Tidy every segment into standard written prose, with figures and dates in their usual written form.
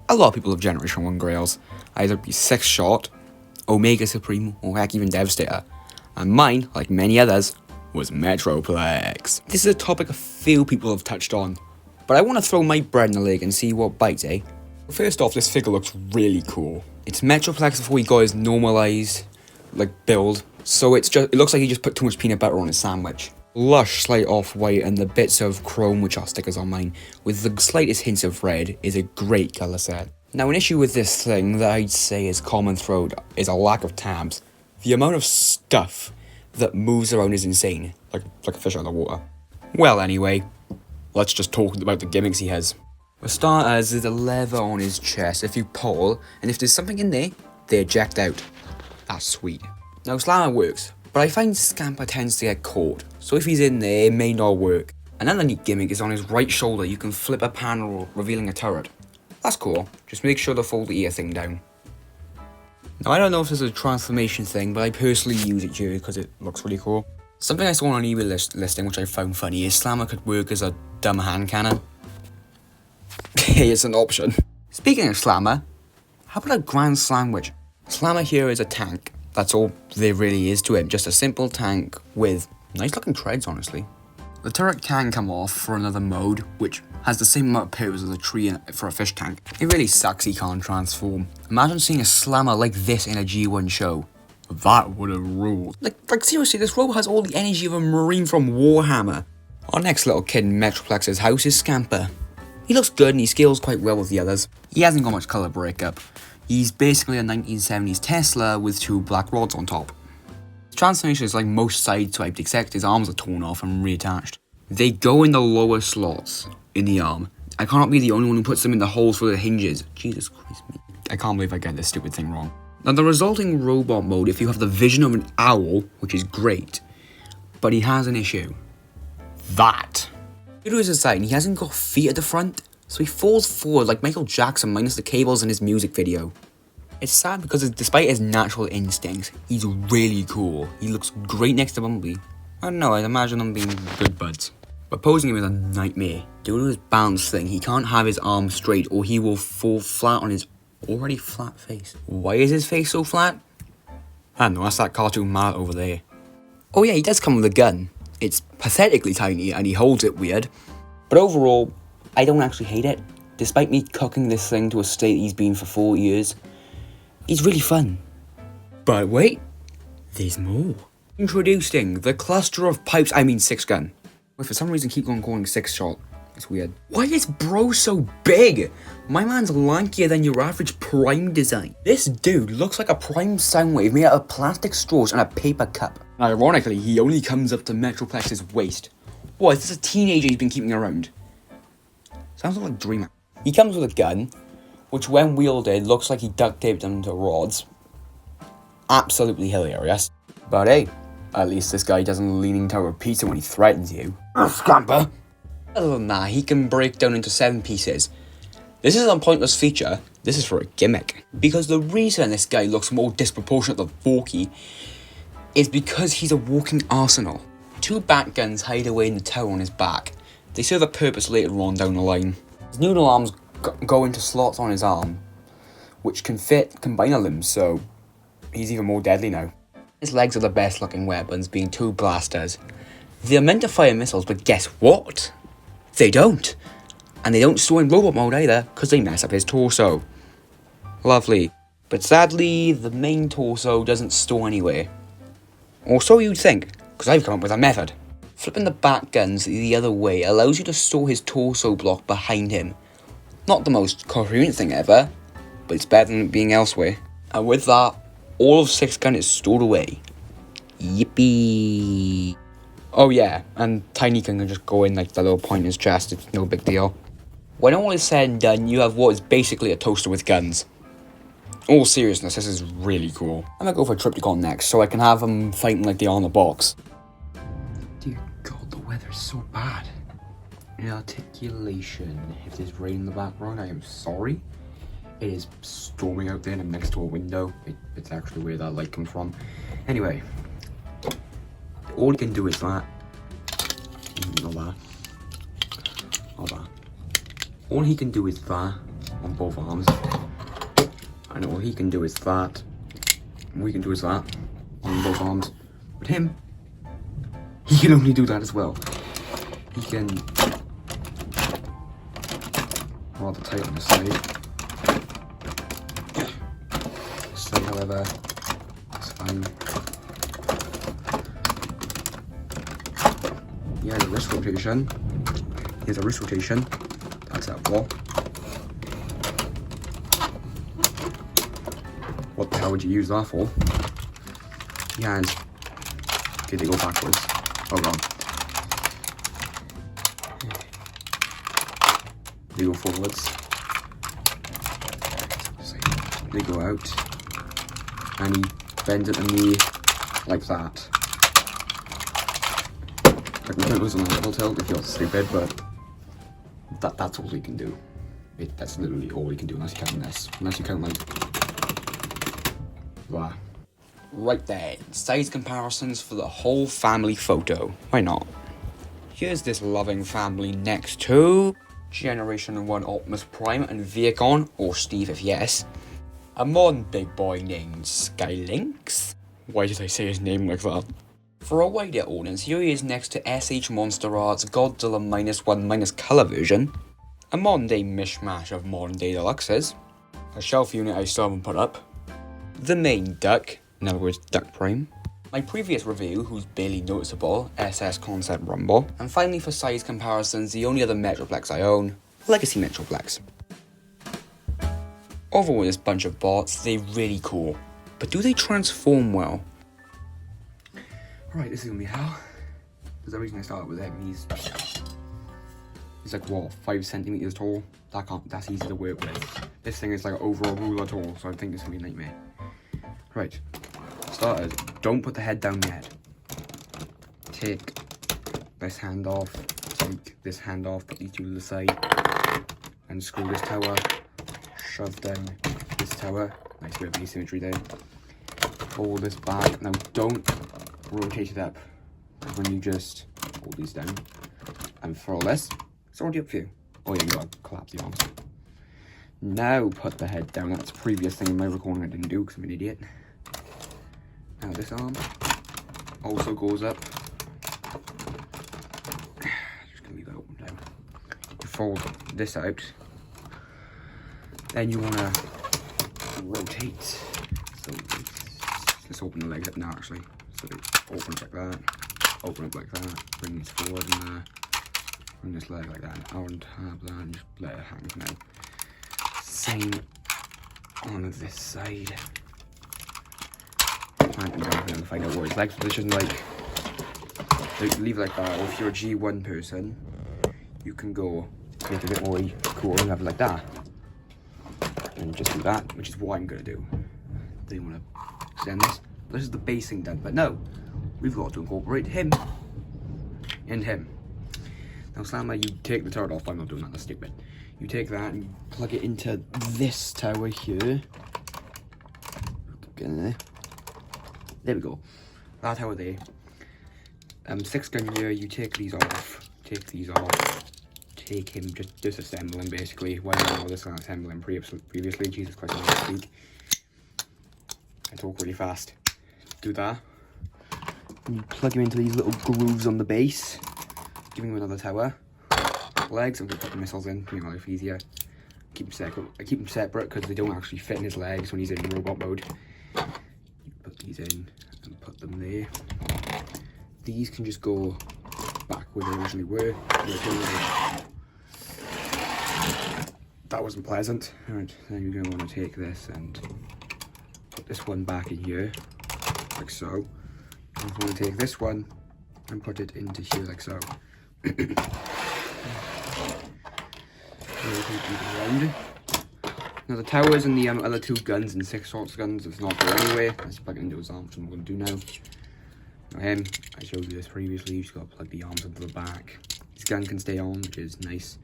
A lot of people have Generation 1 grails, either be 6-shot, Omega Supreme, or heck even Devastator. And mine, like many others, was Metroplex. This is a topic a few people have touched on, but I want to throw my bread in the lake and see what bites, eh? First off, this figure looks really cool. It's Metroplex before he got his normalized, build, so it looks like he just put too much peanut butter on his sandwich. Lush slight off-white and the bits of chrome which are stickers on mine, with the slightest hints of red, is a great colour set. Now, an issue with this thing that I'd say is common throughout is a lack of tabs. The amount of stuff that moves around is insane, like a fish out of the water. Well, anyway, let's just talk about the gimmicks he has. For starters, there's a lever on his chest. If you pull, and if there's something in there, they eject out. That's sweet. Now, Slammer works, but I find Scamper tends to get caught, so if he's in there, it may not work. Another neat gimmick is on his right shoulder, you can flip a panel revealing a turret. That's cool, just make sure to fold the ear thing down. Now, I don't know if this is a transformation thing, but I personally use it here because it looks really cool. Something I saw on an eBay listing which I found funny is Slammer could work as a dumb hand cannon. It's an option. Speaking of Slammer, how about a Grand Sandwich? Slammer here is a tank. That's all there really is to him, just a simple tank with nice looking treads, honestly. The turret can come off for another mode, which has the same amount of purpose as a tree for a fish tank. It really sucks he can't transform. Imagine seeing a Slammer like this in a G1 show. That would have ruled. Like seriously, this robot has all the energy of a marine from Warhammer. Our next little kid in Metroplex's house is Scamper. He looks good and he scales quite well with the others. He hasn't got much colour breakup. He's basically a 1970s Tesla with 2 black rods on top. His transformation is like most side swiped, except his arms are torn off and reattached. They go in the lower slots in the arm. I cannot be the only one who puts them in the holes for the hinges. Jesus Christ me. I can't believe I get this stupid thing wrong. Now, the resulting robot mode, if you have the vision of an owl, which is great, but he has an issue. That. Due to his design, he hasn't got feet at the front, so he falls forward like Michael Jackson minus the cables in his music video. It's sad because despite his natural instincts, he's really cool. He looks great next to Bumblebee. I don't know, I'd imagine them being good buds. But posing him is a nightmare. Due to his balance thing, he can't have his arms straight or he will fall flat on his already flat face. Why is his face so flat? I don't know, that's that cartoon mallet over there. Oh yeah, he does come with a gun. It's pathetically tiny and he holds it weird. But overall, I don't actually hate it. Despite me cooking this thing to a state he's been for 4 years, he's really fun. But wait, there's more. Introducing the cluster of pipes, 6-gun. But for some reason keep on calling 6-shot. It's weird. Why is bro so big? My man's lankier than your average Prime design. This dude looks like a Prime Soundwave made out of plastic straws and a paper cup. Ironically, he only comes up to Metroplex's waist. What, is this a teenager he's been keeping around? Sounds like Dreamer. He comes with a gun, which when wielded looks like he duct taped them to rods. Absolutely hilarious. But hey, at least this guy doesn't lean into a pizza when he threatens you. Scamper! Other than that, he can break down into 7 pieces. This isn't a pointless feature, this is for a gimmick. Because the reason this guy looks more disproportionate than Forky is because he's a walking arsenal. 2 bat guns hide away in the tower on his back. They serve a purpose later on down the line. His noodle arms go into slots on his arm, which can fit combiner limbs, so he's even more deadly now. His legs are the best looking weapons, being 2 blasters. They're meant to fire missiles, but guess what? They don't. And they don't store in robot mode either, because they mess up his torso. Lovely. But sadly, the main torso doesn't store anywhere. Or so you'd think, because I've come up with a method. Flipping the bat guns the other way allows you to store his torso block behind him. Not the most coherent thing ever, but it's better than it being elsewhere. And with that, all of 6-gun is stored away. Yippee! Oh yeah, and Tiny can just go in like the little point in his chest, it's no big deal. When all is said and done, you have what is basically a toaster with guns. All seriousness, this is really cool. I'm gonna go for a Triptychon next, so I can have them fighting like they are on the box. Dear God, the weather's so bad. Inarticulation. If there's rain in the background, I am sorry. It is storming out there and I'm next to a window. It's actually where that light comes from. Anyway. All you can do is that. Not that. Not that. All he can do is that on both arms. And all he can do is that. And we can do is that on both arms. But him, he can only do that as well. He can rather tight on the side. So, however, it's fine. He has a wrist rotation. Here's a wrist rotation. That's that ball. What the hell would you use that for? He has. Okay, they go backwards. Oh, wrong. They go forwards. So they go out. And he bends at the knee like that. I can put those on a little tilt if you're stupid, but that's all he can do. That's literally all he can do unless you count this. Unless you count like that. Right then, size comparisons for the whole family photo. Why not? Here's this loving family next to Generation 1 Optimus Prime and Viacon, or Steve if yes. A modern big boy named Skylynx. Why did I say his name like that? For a wider audience, here he is next to SH Monster Arts Godzilla -1 colour version. A modern day mishmash of modern day deluxes. A shelf unit I still haven't put up. The main duck, in other words Duck Prime. My previous review, who's barely noticeable, SS Concept Rumble. And finally for size comparisons, the only other Metroplex I own, Legacy Metroplex. Overall this bunch of bots, they're really cool. But do they transform well? Right, this is gonna be hell. There's the reason I started with him. He's like what, 5 centimeters tall? That's easy to work with. This thing is like over a ruler tall, so I think it's gonna be a nightmare. Right, starters, don't put the head down yet. Take this hand off, take this hand off, put these two to the side, and screw this tower, shove down this tower. Nice bit of asymmetry there. Hold this back. Now don't rotate it up when you just hold these down. And for all this, it's already up for you. Oh yeah, you gotta collapse the arms. Now put the head down. That's the previous thing in my recording I didn't do because I'm an idiot. Now this arm also goes up. Just gonna leave that open down. You fold this out. Then you wanna rotate. So let's open the legs up now actually. So it opens like that, open up like that, bring this forward and there, bring this leg like that, and untap that and just let it hang for now. Same on this side. Plant them down and find out where his legs position like leave it like that, or if you're a G1 person, you can go make it a bit more cool and have it like that. And just do that, which is what I'm gonna do. Then you wanna extend this. This is the basing done, but no, we've got to incorporate him and him. Now, Slammer, you take the turret off. I'm not doing that, that's stupid. You take that and you plug it into this tower here. Get in there. There we go. That tower there. 6 gun here, you take these off. Take these off. Take him, just disassemble him basically. Why don't I know this gonna assemble him previously? Jesus Christ, I don't speak. I talk really fast. Do that. And you plug him into these little grooves on the base. Giving him another tower. Legs, I'm going to put the missiles in, making life easier. Keep them separate because they don't actually fit in his legs when he's in robot mode. You put these in and put them there. These can just go back where they originally were. That wasn't pleasant. Alright, then you're going to want to take this and put this one back in here, like so. I'm going to take this one and put it into here, like so. Now the towers and the other 2 guns and 6 sorts of guns, it's not going anywhere. Let's plug it into his arms, which I'm going to do now. Now him, I showed you this previously, you just got to plug the arms into the back. His gun can stay on, which is nice.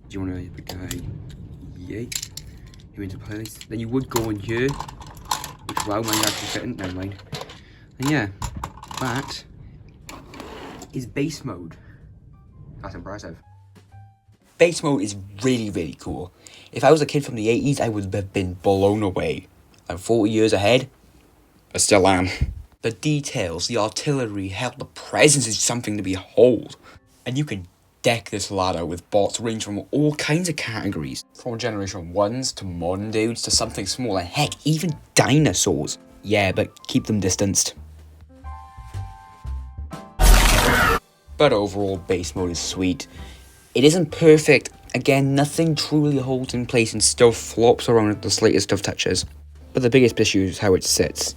Do you want to put the guy, yay, you into place. Then you would go in here, which wow, mine's actually fitting, never mind. And yeah, that is base mode. That's impressive. Base mode is really, really cool. If I was a kid from the 80s, I would have been blown away. I'm 40 years ahead. I still am. The details, the artillery, hell, the presence is something to behold. And you can deck this ladder with bots ranging from all kinds of categories. From Generation 1s to modern dudes to something smaller. Heck, even dinosaurs. Yeah, but keep them distanced. But overall, base mode is sweet. It isn't perfect. Again, nothing truly holds in place and still flops around at the slightest of touches. But the biggest issue is how it sits.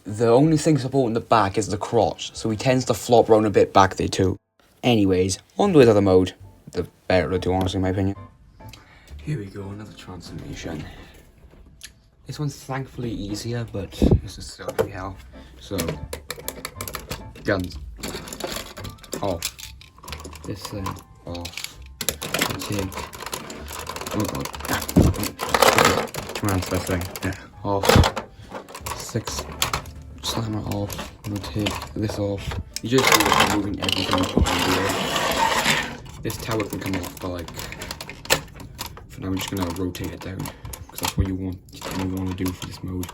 The only thing supporting the back is the crotch, so he tends to flop around a bit back there too. Anyways, on to his other mode. The better to do, honestly, in my opinion. Here we go, another transformation. This one's thankfully easier, but this is still pretty hell. So, guns. Off. This thing. Off. Take. Oh god. Come on, this thing. Yeah. Off. 6. Slammer off. I'm gonna take this off. You just do this by moving everything up in the air. This tower can come off, but like, for now I'm just gonna rotate it down, because that's what you want to do for this mode.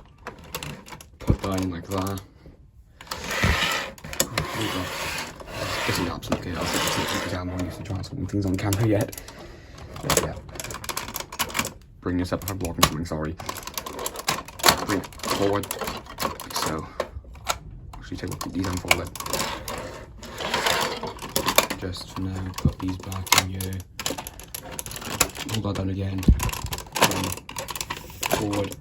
Put that in like that. Oh god. This is absolute chaos. I'm not used to transferring things on camera yet. But yeah. Bring this up, I'm blocking something, sorry. Bring it forward, like so. Actually, take these unfolded. Just for now, put these back in here. Hold that down again. Forward.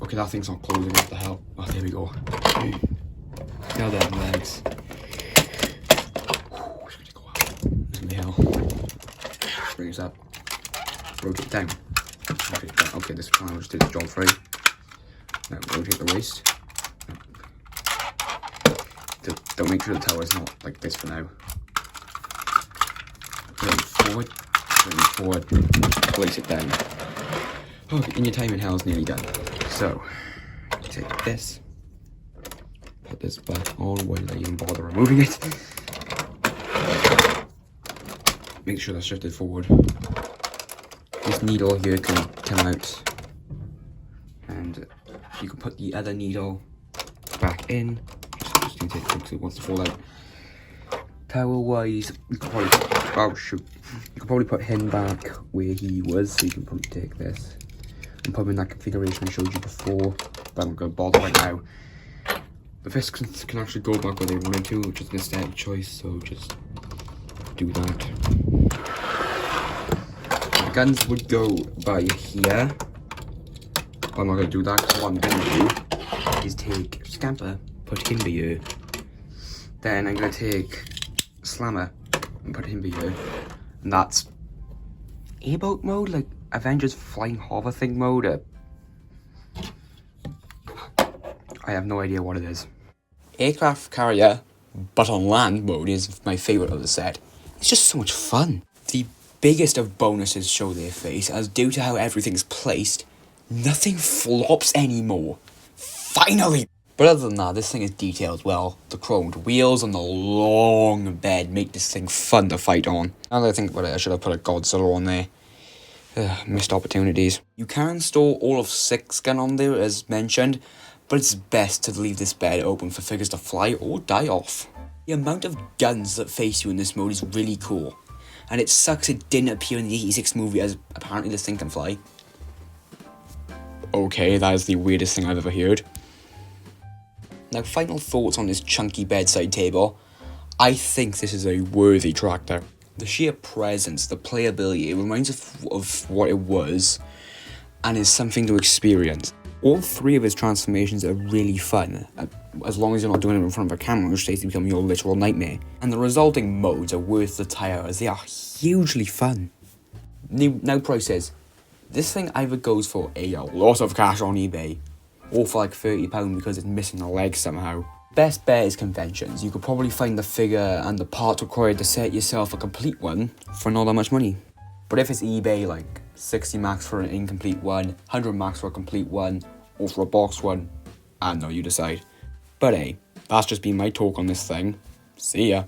Okay, that thing's not closing, what the hell? Oh, there we go. Now then, legs. It's gonna go out. It's gonna be hell. Bring this up. Rotate down. Rotate down. Okay, this one, I'll just do the job free. Now, rotate the waist. Don't make sure the tower is not like this for now. Forward, place it down. Okay, and your time in hell is nearly done. So, take this, put this back on when I even bother removing it. Make sure that's shifted forward. This needle here can come out, and you can put the other needle back in. Just need to take it because it wants to fall out. Tower wise, you could probably, oh shoot, you could probably put him back where he was, so you can probably take this and put him in that configuration I showed you before, but I'm not going to bother right now. The fists can actually go back where they wanted to, which is an aesthetic choice, so just do that. The guns would go by here, but I'm not going to do that, because what I'm going to do is take Scamper, put him by here, then I'm going to take Slammer and put him by here, and that's airboat mode, like Avengers Flying Hover thing mode. I have no idea what it is. Aircraft carrier, but on land mode is my favourite of the set. It's just so much fun. The biggest of bonuses show their face, as due to how everything's placed, nothing flops anymore. Finally! But other than that, this thing is detailed well. The chromed wheels and the long bed make this thing fun to fight on. Now that I think about it, I should have put a Godzilla on there. Missed opportunities. You can store all of 6 gun on there, as mentioned, but it's best to leave this bed open for figures to fly or die off. The amount of guns that face you in this mode is really cool, and it sucks it didn't appear in the 86 movie, as apparently this thing can fly. Okay, that is the weirdest thing I've ever heard. Now, final thoughts on this chunky bedside table. I think this is a worthy tractor. The sheer presence, the playability, it reminds of what it was, and is something to experience. All 3 of his transformations are really fun, as long as you're not doing it in front of a camera, which states to become your literal nightmare. And the resulting modes are worth the tire, as they are hugely fun. Now prices. This thing either goes for a lot of cash on eBay, or for like £30 because it's missing a leg somehow. Best bet is conventions. You could probably find the figure and the parts required to set yourself a complete one for not that much money. But if it's eBay, like 60 max for an incomplete one, 100 max for a complete one, or for a box one, I don't know, you decide. But hey, that's just been my talk on this thing. See ya.